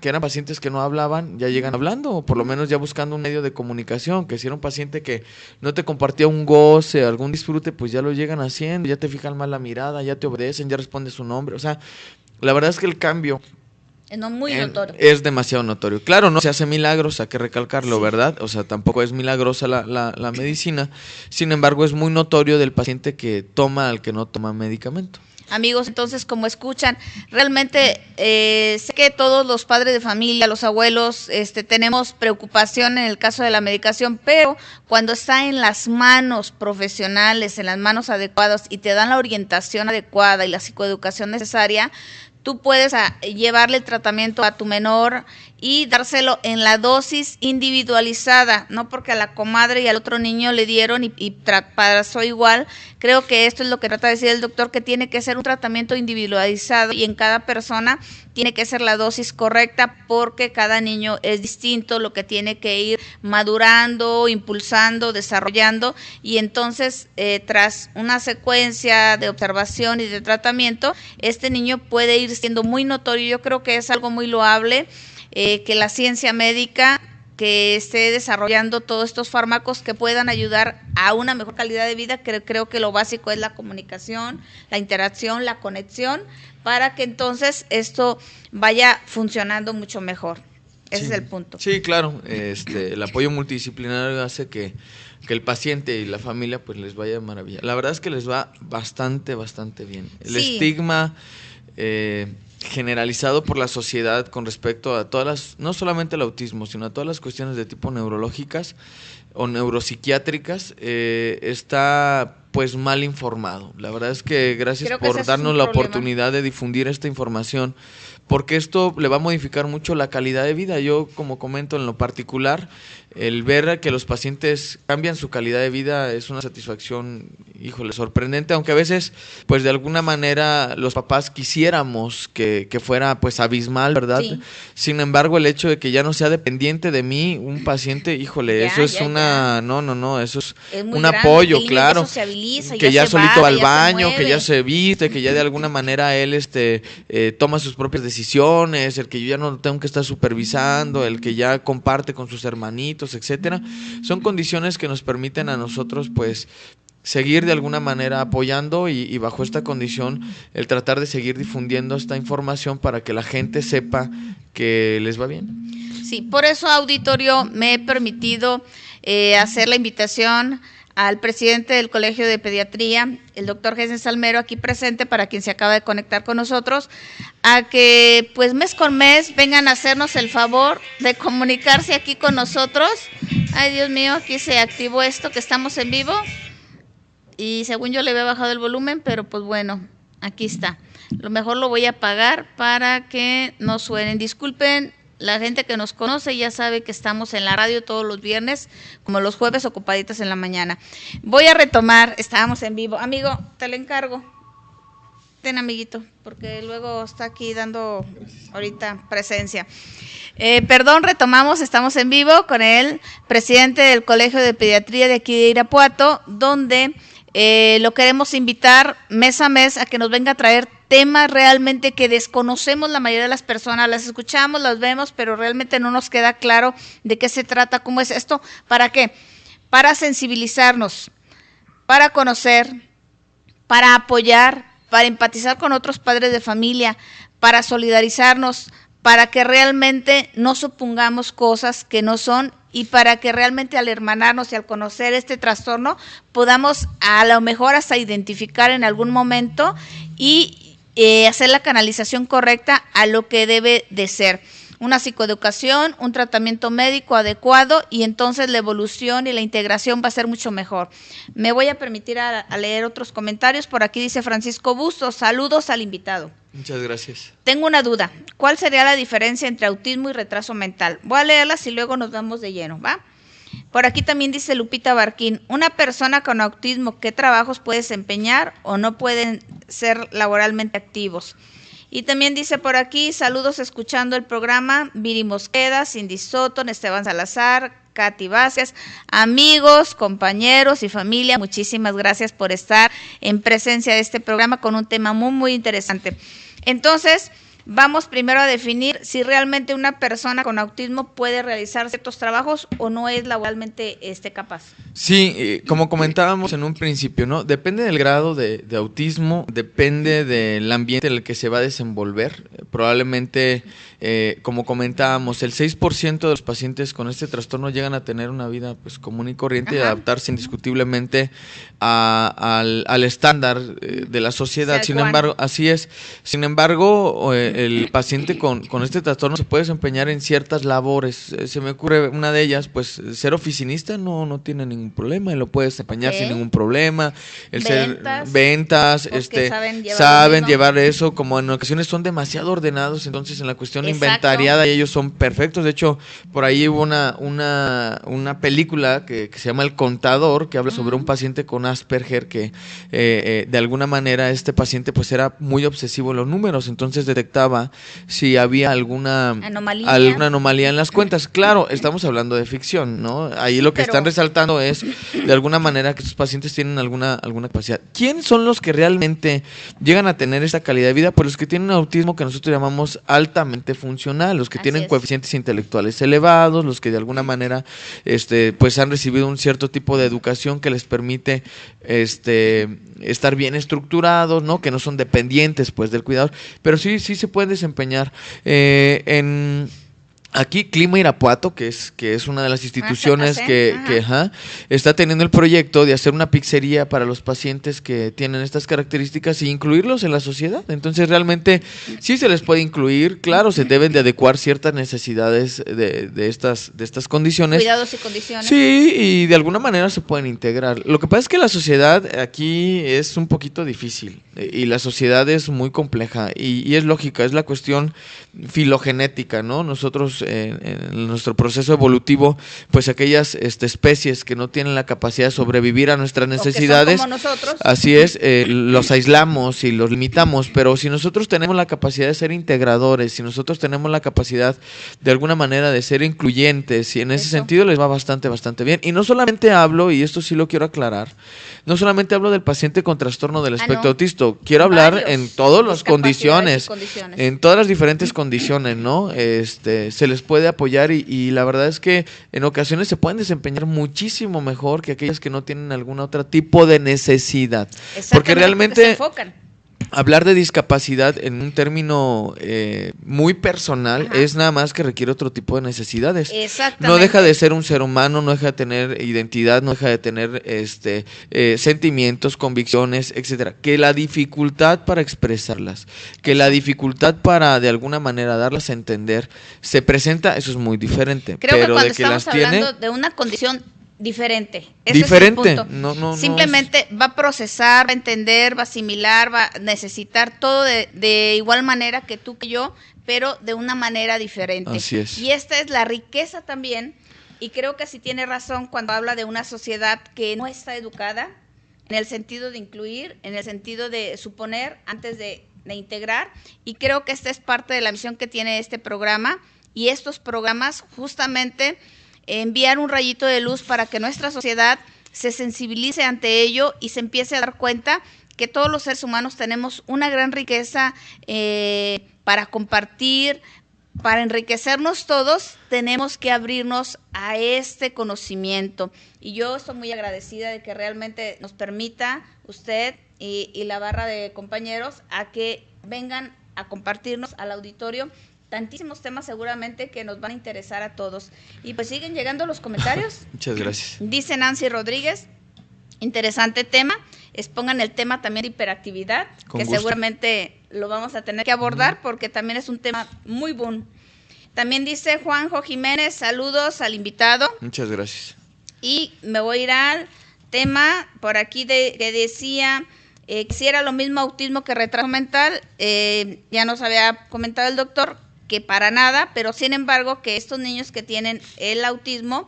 eran pacientes que no hablaban, ya llegan hablando, o por lo menos ya buscando un medio de comunicación, que si era un paciente que no te compartía un goce, algún disfrute, pues ya lo llegan haciendo, ya te fijan más la mirada, ya te obedecen, ya respondes su nombre, o sea, la verdad es que el cambio muy notorio. Es demasiado notorio. Claro, no se hace milagros, hay que recalcarlo, ¿verdad? O sea, tampoco es milagrosa la medicina. Sin embargo, es muy notorio del paciente que toma al que no toma medicamento. Amigos, entonces, como escuchan, realmente sé que todos los padres de familia, los abuelos, tenemos preocupación en el caso de la medicación, pero cuando está en las manos profesionales, en las manos adecuadas y te dan la orientación adecuada y la psicoeducación necesaria, tú puedes llevarle el tratamiento a tu menor y dárselo en la dosis individualizada, no porque a la comadre y al otro niño le dieron y pasó igual. Creo que esto es lo que trata de decir el doctor, que tiene que ser un tratamiento individualizado y en cada persona tiene que ser la dosis correcta porque cada niño es distinto, lo que tiene que ir madurando, impulsando, desarrollando, y entonces tras una secuencia de observación y de tratamiento, este niño puede ir siendo muy notorio. Yo creo que es algo muy loable que la ciencia médica que esté desarrollando todos estos fármacos que puedan ayudar a una mejor calidad de vida. Creo que lo básico es la comunicación, la interacción, la conexión, para que entonces esto vaya funcionando mucho mejor. Ese es el punto. Sí, claro. El apoyo multidisciplinario hace que el paciente y la familia pues les vaya de maravilla. La verdad es que les va bastante bien. El estigma generalizado por la sociedad con respecto a todas las, no solamente el autismo, sino a todas las cuestiones de tipo neurológicas o neuropsiquiátricas, está pues mal informado. La verdad es que gracias por darnos la oportunidad de difundir esta información, porque esto le va a modificar mucho la calidad de vida. Yo, como comento, en lo particular, el ver que los pacientes cambian su calidad de vida es una satisfacción, híjole, sorprendente, aunque a veces, pues de alguna manera, los papás quisiéramos que fuera, pues, abismal, ¿verdad? Sí. Sin embargo, el hecho de que ya no sea dependiente de mí un paciente, híjole, eso es una... No, eso es un grande, apoyo, claro, que ya solito va al baño, que ya se viste, que ya de alguna manera él toma sus propias decisiones, el que yo ya no tengo que estar supervisando, el que ya comparte con sus hermanitos, etcétera. Son condiciones que nos permiten a nosotros, pues, seguir de alguna manera apoyando y bajo esta condición el tratar de seguir difundiendo esta información para que la gente sepa que les va bien. Sí, por eso, auditorio, me he permitido hacer la invitación al presidente del Colegio de Pediatría, el doctor Jesús Salmero, aquí presente, para quien se acaba de conectar con nosotros, a que pues mes con mes vengan a hacernos el favor de comunicarse aquí con nosotros. Ay, Dios mío, aquí se activó esto, que estamos en vivo, y según yo le había bajado el volumen, pero pues bueno, aquí está. Lo mejor lo voy a apagar para que no suenen. Disculpen, la gente que nos conoce ya sabe que estamos en la radio todos los viernes, como los jueves, ocupaditas en la mañana. Voy a retomar, estábamos en vivo. Amigo, te lo encargo. Ten, amiguito, porque luego está aquí dando ahorita presencia. Perdón, retomamos, estamos en vivo con el presidente del Colegio de Pediatría de aquí de Irapuato, donde lo queremos invitar mes a mes a que nos venga a traer temas realmente que desconocemos la mayoría de las personas, las escuchamos, las vemos, pero realmente no nos queda claro de qué se trata, cómo es esto. ¿Para qué? Para sensibilizarnos, para conocer, para apoyar, para empatizar con otros padres de familia, para solidarizarnos, para que realmente no supongamos cosas que no son, y para que realmente al hermanarnos y al conocer este trastorno podamos a lo mejor hasta identificar en algún momento y hacer la canalización correcta a lo que debe de ser. Una psicoeducación, un tratamiento médico adecuado, y entonces la evolución y la integración va a ser mucho mejor. Me voy a permitir a leer otros comentarios. Por aquí dice Francisco Bustos, saludos al invitado. Muchas gracias. Tengo una duda, ¿cuál sería la diferencia entre autismo y retraso mental? Voy a leerlas y luego nos vamos de lleno, ¿va? Por aquí también dice Lupita Barquín, una persona con autismo, ¿qué trabajos puede desempeñar o no pueden ser laboralmente activos? Y también dice por aquí, saludos escuchando el programa, Viri Mosqueda, Cindy Soto, Esteban Salazar, Katy Vázquez, amigos, compañeros y familia, muchísimas gracias por estar en presencia de este programa con un tema muy, muy interesante. Entonces, vamos primero a definir si realmente una persona con autismo puede realizar ciertos trabajos o no es laboralmente capaz. Sí, como comentábamos en un principio, ¿no? Depende del grado de autismo, depende del ambiente en el que se va a desenvolver. Probablemente, como comentábamos, el 6% de los pacientes con este trastorno llegan a tener una vida pues común y corriente. Ajá. Y adaptarse indiscutiblemente al estándar de la sociedad. Sin embargo, así es. Sin embargo, el paciente con este trastorno se puede desempeñar en ciertas labores. Se me ocurre una de ellas, pues ser oficinista no tiene ningún problema, y lo puede desempeñar sin ningún problema. El ventas, saben llevar eso, como en ocasiones son demasiado ordenados, entonces en la cuestión inventariada ellos son perfectos. De hecho, por ahí hubo una película que se llama El Contador, que habla sobre un paciente con Asperger que de alguna manera este paciente pues era muy obsesivo en los números, entonces detectaba si había alguna anomalía en las cuentas. Claro, estamos hablando de ficción, ¿no? Ahí lo que están resaltando es de alguna manera que estos pacientes tienen alguna capacidad. ¿Quiénes son los que realmente llegan a tener esta calidad de vida? Pues los que tienen un autismo que nosotros llamamos altamente funcional, los que tienen coeficientes intelectuales elevados, los que de alguna manera pues han recibido un cierto tipo de educación que les permite estar bien estructurados, ¿no? Que no son dependientes pues del cuidador, pero sí se pueden desempeñar Aquí Clima Irapuato, que es una de las instituciones que está teniendo el proyecto de hacer una pizzería para los pacientes que tienen estas características y incluirlos en la sociedad. Entonces realmente sí se les puede incluir, claro, se deben de adecuar ciertas necesidades de estas condiciones. Cuidados y condiciones. Sí, y de alguna manera se pueden integrar. Lo que pasa es que la sociedad aquí es un poquito difícil y la sociedad es muy compleja y es lógica, es la cuestión filogenética, ¿no? Nosotros en nuestro proceso evolutivo, pues aquellas especies que no tienen la capacidad de sobrevivir a nuestras necesidades, o que son como nosotros. Así es, los aislamos y los limitamos, pero si nosotros tenemos la capacidad de ser integradores, si nosotros tenemos la capacidad de alguna manera de ser incluyentes, y en ese sentido les va bastante bien. Y no solamente hablo, y esto sí lo quiero aclarar, no solamente hablo del paciente con trastorno del espectro autista, quiero hablar en todas las condiciones, en todas las diferentes condiciones, ¿no? Se les puede apoyar y la verdad es que en ocasiones se pueden desempeñar muchísimo mejor que aquellas que no tienen algún otro tipo de necesidad. Porque realmente hablar de discapacidad en un término muy personal es nada más que requiere otro tipo de necesidades. Exactamente. No deja de ser un ser humano, no deja de tener identidad, no deja de tener sentimientos, convicciones, etcétera. Que la dificultad para expresarlas, que la dificultad para de alguna manera darlas a entender se presenta, eso es muy diferente. Creo pero que cuando de que estamos las tiene hablando de una condición diferente. Diferente. Es el punto. No, simplemente va a procesar, va a entender, va a asimilar, va a necesitar todo de igual manera que tú, que yo, pero de una manera diferente. Así es. Y esta es la riqueza también, y creo que sí tiene razón cuando habla de una sociedad que no está educada en el sentido de incluir, en el sentido de suponer antes de integrar, y creo que esta es parte de la misión que tiene este programa, y estos programas justamente enviar un rayito de luz para que nuestra sociedad se sensibilice ante ello y se empiece a dar cuenta que todos los seres humanos tenemos una gran riqueza para compartir, para enriquecernos todos. Tenemos que abrirnos a este conocimiento, y yo estoy muy agradecida de que realmente nos permita usted y la barra de compañeros a que vengan a compartirnos al auditorio tantísimos temas seguramente que nos van a interesar a todos. Y pues siguen llegando los comentarios. Muchas gracias. Dice Nancy Rodríguez, interesante tema, expongan el tema también de hiperactividad, Con que gusto. Seguramente lo vamos a tener que abordar porque también es un tema muy boom. También dice Juanjo Jiménez, saludos al invitado. Muchas gracias. Y me voy a ir al tema por aquí que decía si era lo mismo autismo que retraso mental. Ya nos había comentado el doctor que para nada, pero sin embargo que estos niños que tienen el autismo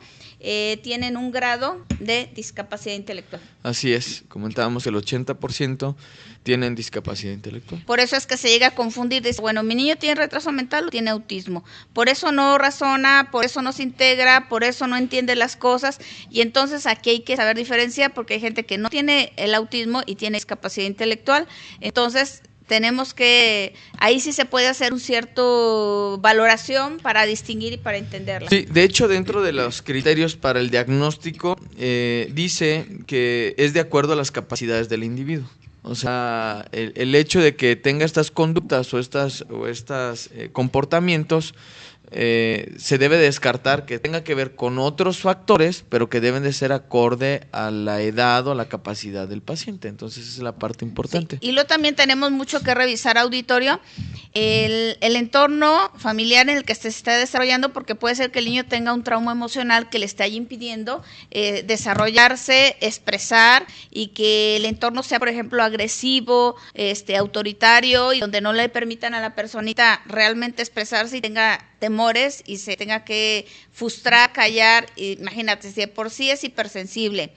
tienen un grado de discapacidad intelectual. Así es, comentábamos el 80% tienen discapacidad intelectual. Por eso es que se llega a confundir, dice, bueno, mi niño tiene retraso mental o tiene autismo, por eso no razona, por eso no se integra, por eso no entiende las cosas, y entonces aquí hay que saber diferenciar porque hay gente que no tiene el autismo y tiene discapacidad intelectual. Entonces tenemos que, ahí sí se puede hacer un cierto valoración para distinguir y para entenderla. Sí, de hecho dentro de los criterios para el diagnóstico dice que es de acuerdo a las capacidades del individuo. O sea, el hecho de que tenga estas conductas o estas comportamientos se debe descartar que tenga que ver con otros factores, pero que deben de ser acorde a la edad o a la capacidad del paciente. Entonces esa es la parte importante. Sí, y luego también tenemos mucho que revisar, auditorio, el entorno familiar en el que se está desarrollando, porque puede ser que el niño tenga un trauma emocional que le esté impidiendo desarrollarse, expresar, y que el entorno sea, por ejemplo, agresivo, autoritario, y donde no le permitan a la personita realmente expresarse y tenga temores y se tenga que frustrar, callar. Imagínate, si de por sí es hipersensible,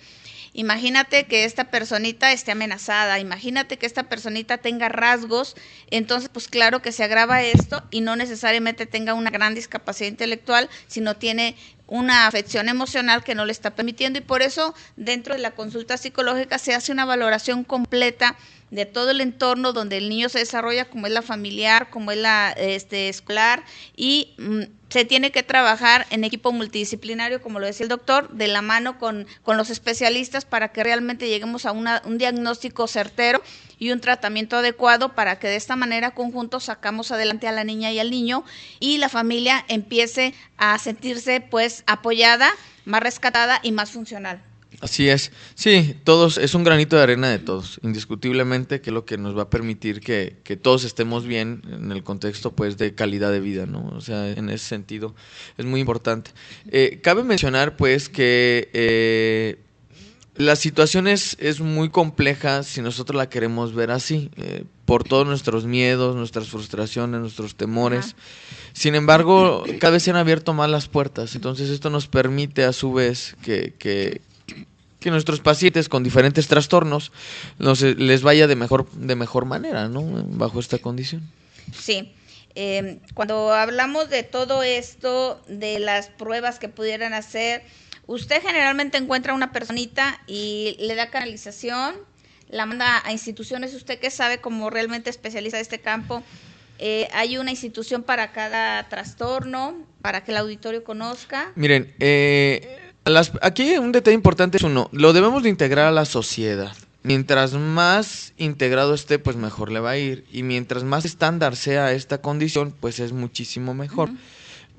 imagínate que esta personita esté amenazada, imagínate que esta personita tenga rasgos, entonces pues claro que se agrava esto, y no necesariamente tenga una gran discapacidad intelectual, sino tiene una afección emocional que no le está permitiendo, y por eso dentro de la consulta psicológica se hace una valoración completa de todo el entorno donde el niño se desarrolla, como es la familiar, como es la escolar, y se tiene que trabajar en equipo multidisciplinario, como lo decía el doctor, de la mano con los especialistas para que realmente lleguemos a un diagnóstico certero y un tratamiento adecuado para que de esta manera conjunto sacamos adelante a la niña y al niño y la familia empiece a sentirse pues apoyada, más rescatada y más funcional. Así es, sí, todos, es un granito de arena de todos, indiscutiblemente, que es lo que nos va a permitir que todos estemos bien en el contexto pues de calidad de vida, ¿no? O sea, en ese sentido es muy importante. Cabe mencionar pues que la situación es muy compleja si nosotros la queremos ver así, por todos nuestros miedos, nuestras frustraciones, nuestros temores. Ajá. Sin embargo, cada vez se han abierto más las puertas, entonces esto nos permite a su vez que nuestros pacientes con diferentes trastornos les vaya de mejor manera, ¿no? Bajo esta condición. Sí. Cuando hablamos de todo esto, de las pruebas que pudieran hacer, usted generalmente encuentra una personita y le da canalización, la manda a instituciones. Usted que sabe como realmente especialista de este campo, hay una institución para cada trastorno, para que el auditorio conozca. Miren, aquí un detalle importante es uno, lo debemos de integrar a la sociedad. Mientras más integrado esté, pues mejor le va a ir. Y mientras más estándar sea esta condición, pues es muchísimo mejor.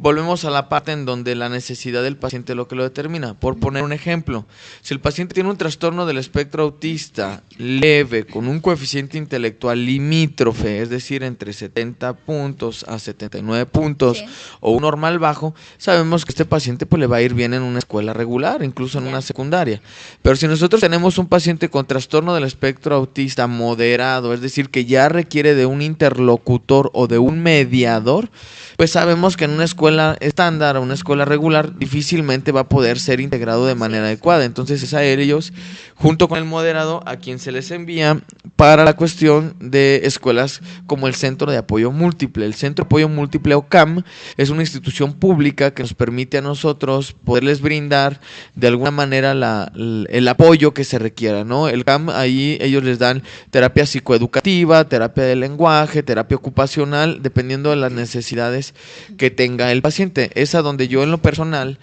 Volvemos a la parte en donde la necesidad del paciente es lo que lo determina. Por poner un ejemplo, si el paciente tiene un trastorno del espectro autista leve, con un coeficiente intelectual limítrofe, es decir, entre 70 puntos a 79 puntos, sí, o un normal bajo, sabemos que este paciente pues le va a ir bien en una escuela regular, incluso en una secundaria. Pero si nosotros tenemos un paciente con trastorno del espectro autista moderado, es decir, que ya requiere de un interlocutor o de un mediador, pues sabemos que en una escuela estándar o una escuela regular difícilmente va a poder ser integrado de manera adecuada. Entonces es a ellos, junto con el moderado, a quien se les envía para la cuestión de escuelas como el Centro de Apoyo Múltiple. El Centro de Apoyo Múltiple, o CAM, es una institución pública que nos permite a nosotros poderles brindar de alguna manera el apoyo que se requiera, ¿no? El CAM, ahí ellos les dan terapia psicoeducativa, terapia de lenguaje, terapia ocupacional, dependiendo de las necesidades que tenga el paciente. Es a donde yo en lo personal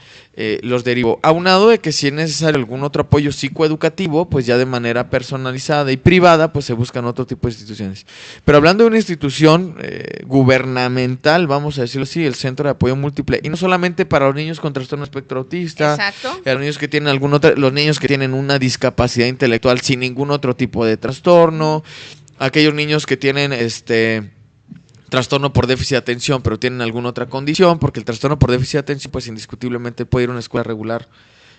los derivo. Aunado de que si es necesario algún otro apoyo psicoeducativo, pues ya de manera personalizada y privada, pues se buscan otro tipo de instituciones. Pero hablando de una institución gubernamental, vamos a decirlo así, el Centro de Apoyo Múltiple, y no solamente para los niños con trastorno espectro autista, exacto, los niños que tienen los niños que tienen una discapacidad intelectual sin ningún otro tipo de trastorno, aquellos niños que tienen trastorno por déficit de atención, pero tienen alguna otra condición, porque el trastorno por déficit de atención, pues indiscutiblemente puede ir a una escuela regular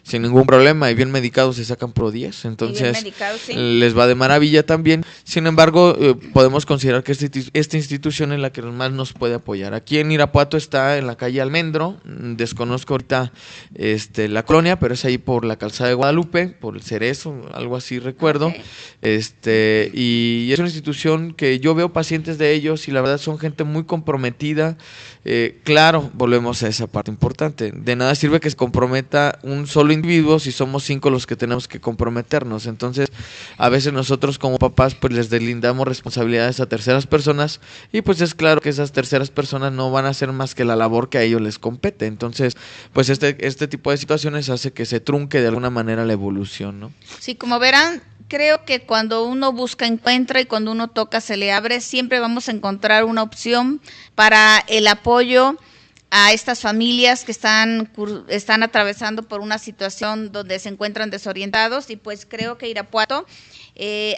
sin ningún problema, y bien medicados se sacan pro 10, entonces sí, les va de maravilla también. Sin embargo, podemos considerar que esta institución es la que más nos puede apoyar. Aquí en Irapuato está en la calle Almendro, desconozco ahorita la colonia, pero es ahí por la calzada de Guadalupe, por el Cerezo, algo así recuerdo. Okay. Y es una institución que yo veo pacientes de ellos y la verdad son gente muy comprometida. Claro, volvemos a esa parte importante. De nada sirve que se comprometa un solo individuo si somos 5 los que tenemos que comprometernos. Entonces, a veces nosotros como papás pues les deslindamos responsabilidades a terceras personas y pues es claro que esas terceras personas no van a hacer más que la labor que a ellos les compete. Entonces, pues este tipo de situaciones hace que se trunque de alguna manera la evolución, ¿no? Sí, como verán, creo que cuando uno busca, encuentra, y cuando uno toca, se le abre. Siempre vamos a encontrar una opción para el apoyo a estas familias que están atravesando por una situación donde se encuentran desorientados. Y pues creo que Irapuato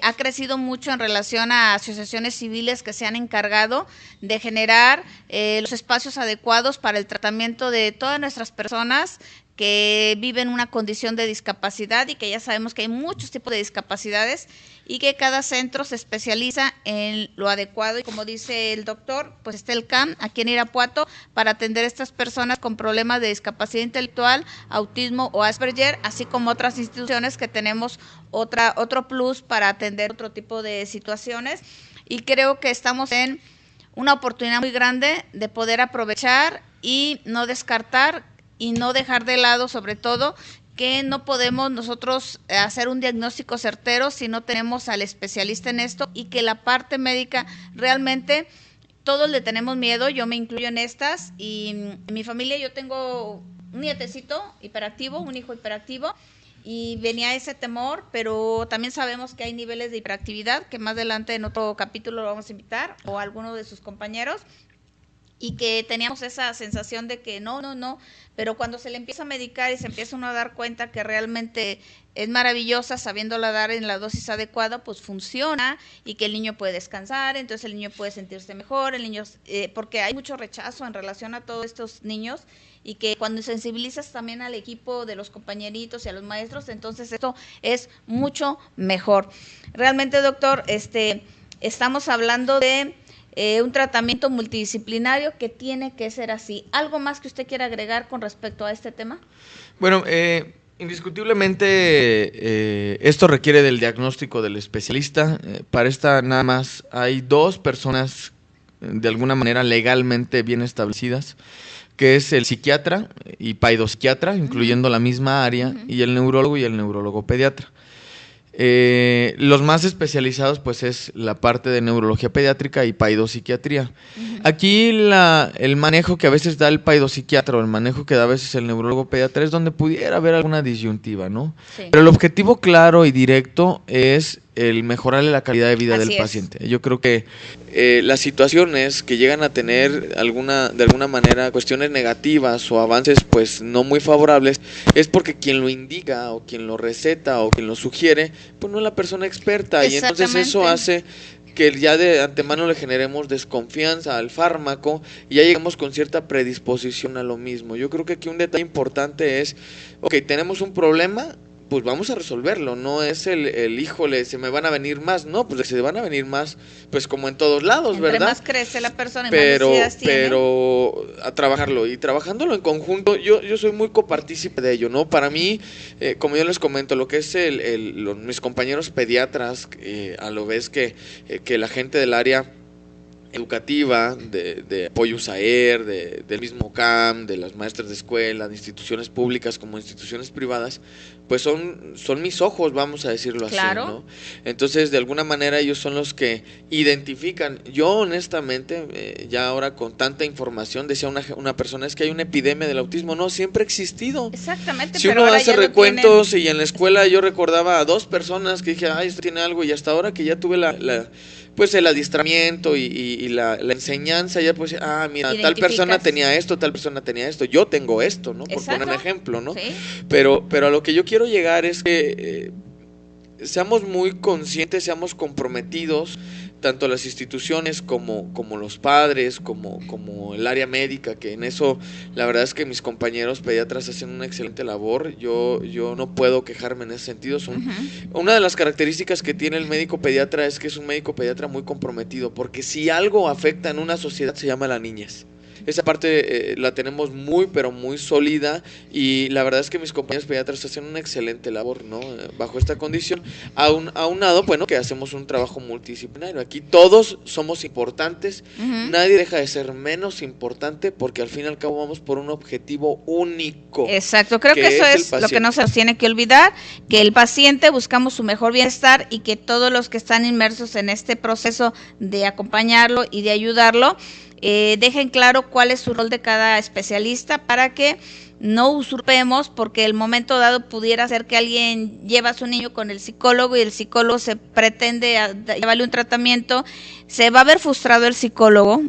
ha crecido mucho en relación a asociaciones civiles que se han encargado de generar los espacios adecuados para el tratamiento de todas nuestras personas que viven una condición de discapacidad, y que ya sabemos que hay muchos tipos de discapacidades y que cada centro se especializa en lo adecuado. Y como dice el doctor, pues está el CAM aquí en Irapuato para atender a estas personas con problemas de discapacidad intelectual, autismo o Asperger, así como otras instituciones que tenemos otro plus para atender otro tipo de situaciones. Y creo que estamos en una oportunidad muy grande de poder aprovechar y no descartar y no dejar de lado, sobre todo, que no podemos nosotros hacer un diagnóstico certero si no tenemos al especialista en esto, y que la parte médica realmente todos le tenemos miedo. Yo me incluyo en estas, y en mi familia yo tengo un nietecito hiperactivo, un hijo hiperactivo, y venía ese temor, pero también sabemos que hay niveles de hiperactividad, que más adelante en otro capítulo lo vamos a invitar, o a alguno de sus compañeros, y que teníamos esa sensación de que no, pero cuando se le empieza a medicar y se empieza uno a dar cuenta que realmente es maravillosa, sabiéndola dar en la dosis adecuada, pues funciona, y que el niño puede descansar, entonces el niño puede sentirse mejor, el niño porque hay mucho rechazo en relación a todos estos niños, y que cuando sensibilizas también al equipo de los compañeritos y a los maestros, entonces esto es mucho mejor. Realmente, doctor, estamos hablando de un tratamiento multidisciplinario que tiene que ser así. ¿Algo más que usted quiera agregar con respecto a este tema? Bueno, indiscutiblemente esto requiere del diagnóstico del especialista. Para esta nada más hay 2 personas de alguna manera legalmente bien establecidas, que es el psiquiatra y paidopsiquiatra, incluyendo la misma área, y el neurólogo y el neurólogo pediatra. Los más especializados pues es la parte de neurología pediátrica y paidopsiquiatría. Aquí el manejo que a veces da el paidopsiquiatra o el manejo que da a veces el neurólogo pediatra es donde pudiera haber alguna disyuntiva, ¿no? Sí. Pero el objetivo claro y directo es el mejorarle la calidad de vida del paciente. Yo creo que las situaciones que llegan a tener de alguna manera cuestiones negativas o avances pues no muy favorables es porque quien lo indica o quien lo receta o quien lo sugiere pues no es la persona experta, y entonces eso hace que ya de antemano le generemos desconfianza al fármaco y ya llegamos con cierta predisposición a lo mismo. Yo creo que aquí un detalle importante es, ok, tenemos un problema, pues vamos a resolverlo, no es el híjole, se me van a venir más, no, pues se van a venir más, pues como en todos lados, entre ¿verdad? Más crece la persona y más necesidades tiene. Pero a trabajarlo, y trabajándolo en conjunto, yo soy muy copartícipe de ello, ¿no? Para mí, como yo les comento, lo que es mis compañeros pediatras, a lo vez que la gente del área educativa, de apoyo USAER, del mismo CAM, de las maestras de escuela, de instituciones públicas como instituciones privadas, pues son mis ojos, vamos a decirlo claro. así, ¿no? Entonces, de alguna manera ellos son los que identifican. Yo honestamente, ya ahora con tanta información, decía una persona, es que hay una epidemia del autismo. No, siempre ha existido. Exactamente. Si uno hace recuentos y en la escuela yo recordaba a 2 personas que dije, ay, esto tiene algo, y hasta ahora que ya tuve pues el adiestramiento y la enseñanza, ya pues, mira, tal persona tenía esto, yo tengo esto, ¿no? Por poner un ejemplo, ¿no? Sí. Pero a lo que yo quiero llegar es que seamos muy conscientes, seamos comprometidos, tanto las instituciones como los padres, como el área médica, que en eso la verdad es que mis compañeros pediatras hacen una excelente labor. Yo no puedo quejarme en ese sentido. Una de las características que tiene el médico pediatra es que es un médico pediatra muy comprometido, porque si algo afecta en una sociedad se llama la niñez. Esa parte la tenemos muy, pero muy sólida, y la verdad es que mis compañeros pediatras hacen una excelente labor, ¿no? Bajo esta condición, aunado, bueno, que hacemos un trabajo multidisciplinario. Aquí todos somos importantes, nadie deja de ser menos importante, porque al fin y al cabo vamos por un objetivo único. Exacto, creo que eso es lo que no se nos tiene que olvidar, que el paciente buscamos su mejor bienestar, y que todos los que están inmersos en este proceso de acompañarlo y de ayudarlo, dejen claro cuál es su rol de cada especialista, para que no usurpemos, porque el momento dado pudiera ser que alguien lleva a su niño con el psicólogo y el psicólogo se pretende llevarle un tratamiento, se va a ver frustrado el psicólogo,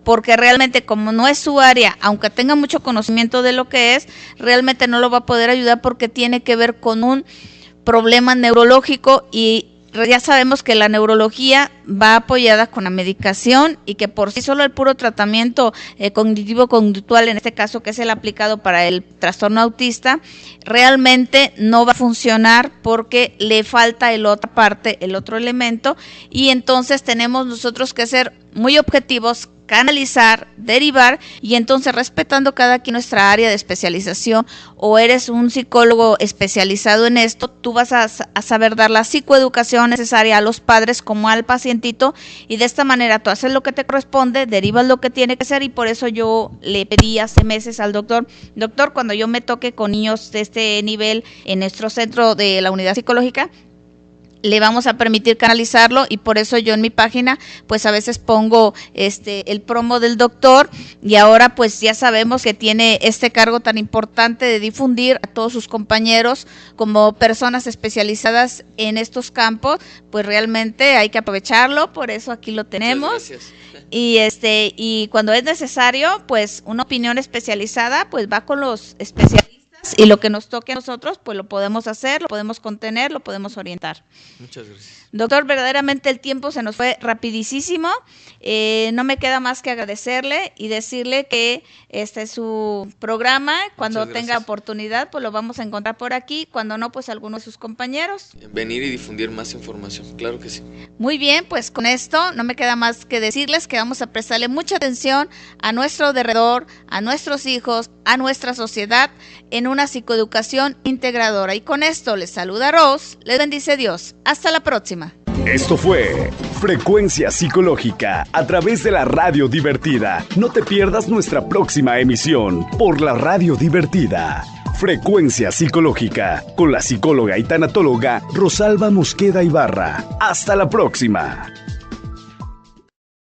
porque realmente como no es su área, aunque tenga mucho conocimiento de lo que es, realmente no lo va a poder ayudar, porque tiene que ver con un problema neurológico, y ya sabemos que la neurología va apoyada con la medicación, y que por sí solo el puro tratamiento cognitivo-conductual, en este caso que es el aplicado para el trastorno autista, realmente no va a funcionar, porque le falta el otra parte, el otro elemento, y entonces tenemos nosotros que ser muy objetivos, canalizar, derivar, y entonces respetando cada quien nuestra área de especialización, o eres un psicólogo especializado en esto, tú vas a saber dar la psicoeducación necesaria a los padres como al pacientito, y de esta manera tú haces lo que te corresponde, derivas lo que tiene que ser. Y por eso yo le pedí hace meses al doctor, cuando yo me toque con niños de este nivel en nuestro centro de la unidad psicológica, le vamos a permitir canalizarlo, y por eso yo en mi página pues a veces pongo el promo del doctor, y ahora pues ya sabemos que tiene este cargo tan importante de difundir a todos sus compañeros como personas especializadas en estos campos. Pues realmente hay que aprovecharlo, por eso aquí lo tenemos. Y cuando es necesario, pues una opinión especializada pues va con los especialistas, y lo que nos toque a nosotros, pues lo podemos hacer, lo podemos contener, lo podemos orientar. Muchas gracias. Doctor, verdaderamente el tiempo se nos fue rapidísimo. No me queda más que agradecerle y decirle que este es su programa. Cuando tenga oportunidad, pues lo vamos a encontrar por aquí. Cuando no, pues algunos de sus compañeros. Venir y difundir más información, claro que sí. Muy bien, pues con esto no me queda más que decirles que vamos a prestarle mucha atención a nuestro derredor, a nuestros hijos, a nuestra sociedad, en una psicoeducación integradora. Y con esto les saluda Ros, les bendice Dios. Hasta la próxima. Esto fue Frecuencia Psicológica a través de la Radio Divertida. No te pierdas nuestra próxima emisión por la Radio Divertida. Frecuencia Psicológica con la psicóloga y tanatóloga Rosalba Mosqueda Ibarra. Hasta la próxima.